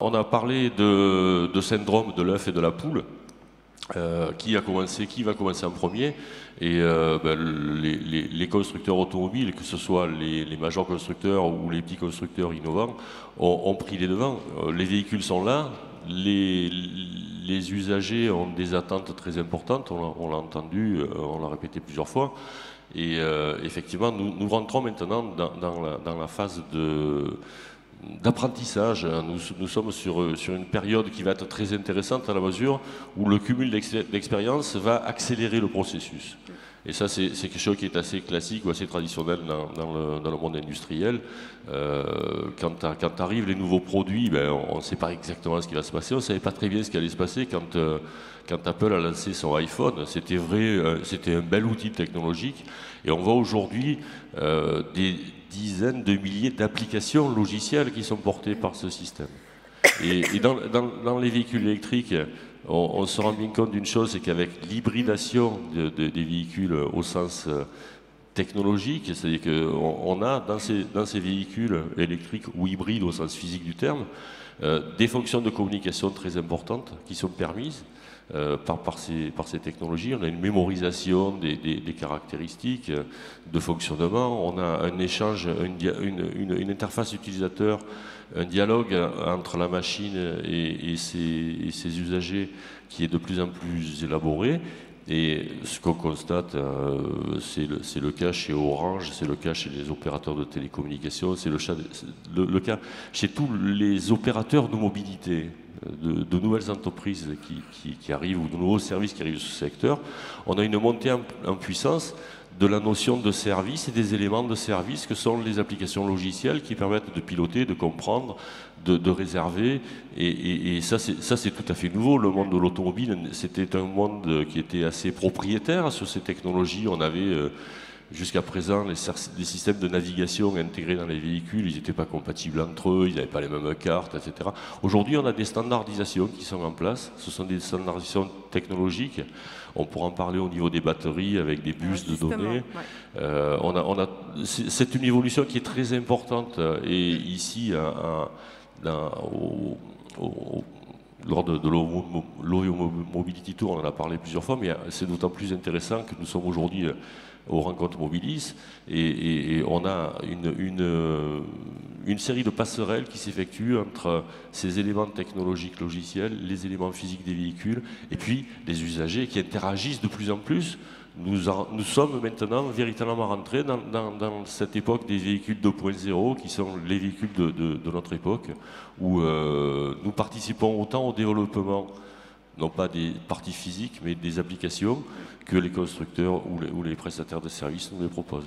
On a parlé de syndrome de l'œuf et de la poule. Qui va commencer en premier? Et les constructeurs automobiles, que ce soit les majors constructeurs ou les petits constructeurs innovants, ont pris les devants. Les véhicules sont là, les usagers ont des attentes très importantes, on l'a entendu, on l'a répété plusieurs fois. Et effectivement, nous rentrons maintenant dans la phase d'apprentissage. Nous sommes sur une période qui va être très intéressante à la mesure où le cumul d'expériences va accélérer le processus. Et ça, c'est quelque chose qui est assez classique ou assez traditionnel dans le monde industriel. Quand arrivent les nouveaux produits, on ne sait pas exactement ce qui va se passer. On ne savait pas très bien ce qui allait se passer quand Apple a lancé son iPhone. C'était vrai, c'était un bel outil technologique. Et on voit aujourd'hui des dizaines de milliers d'applications logicielles qui sont portées par ce système. Et dans les véhicules électriques, on se rend bien compte d'une chose, c'est qu'avec l'hybridation des véhicules au sens technologique, c'est-à-dire qu'on a dans ces véhicules électriques ou hybrides au sens physique du terme, des fonctions de communication très importantes qui sont permises par ces technologies. On a une mémorisation des caractéristiques de fonctionnement, on a un échange, une interface utilisateur, un dialogue entre la machine et ses usagers qui est de plus en plus élaboré. Et ce qu'on constate, c'est le cas chez Orange, c'est le cas chez les opérateurs de télécommunications, c'est le cas chez tous les opérateurs de mobilité, de nouvelles entreprises qui arrivent ou de nouveaux services qui arrivent sur ce secteur. On a une montée en puissance de la notion de service et des éléments de service que sont les applications logicielles qui permettent de piloter, de comprendre, de réserver. Et ça, c'est tout à fait nouveau. Le monde de l'automobile, c'était un monde qui était assez propriétaire sur ces technologies. On avait jusqu'à présent les systèmes de navigation intégrés dans les véhicules, ils n'étaient pas compatibles entre eux, ils n'avaient pas les mêmes cartes, etc. Aujourd'hui, on a des standardisations qui sont en place. Ce sont des standardisations technologiques. On pourra en parler au niveau des batteries avec des bus de données. Ouais. C'est une évolution qui est très importante. Et ici, lors de l'Oyo Mobility Tour, on en a parlé plusieurs fois, mais c'est d'autant plus intéressant que nous sommes aujourd'hui aux rencontres Mobilis et on a une série de passerelles qui s'effectuent entre ces éléments technologiques logiciels, les éléments physiques des véhicules et puis les usagers qui interagissent de plus en plus. Nous sommes maintenant véritablement rentrés dans cette époque des véhicules 2.0 qui sont les véhicules de notre époque où nous participons autant au développement non pas des parties physiques mais des applications que les constructeurs ou les prestataires de services nous les proposent.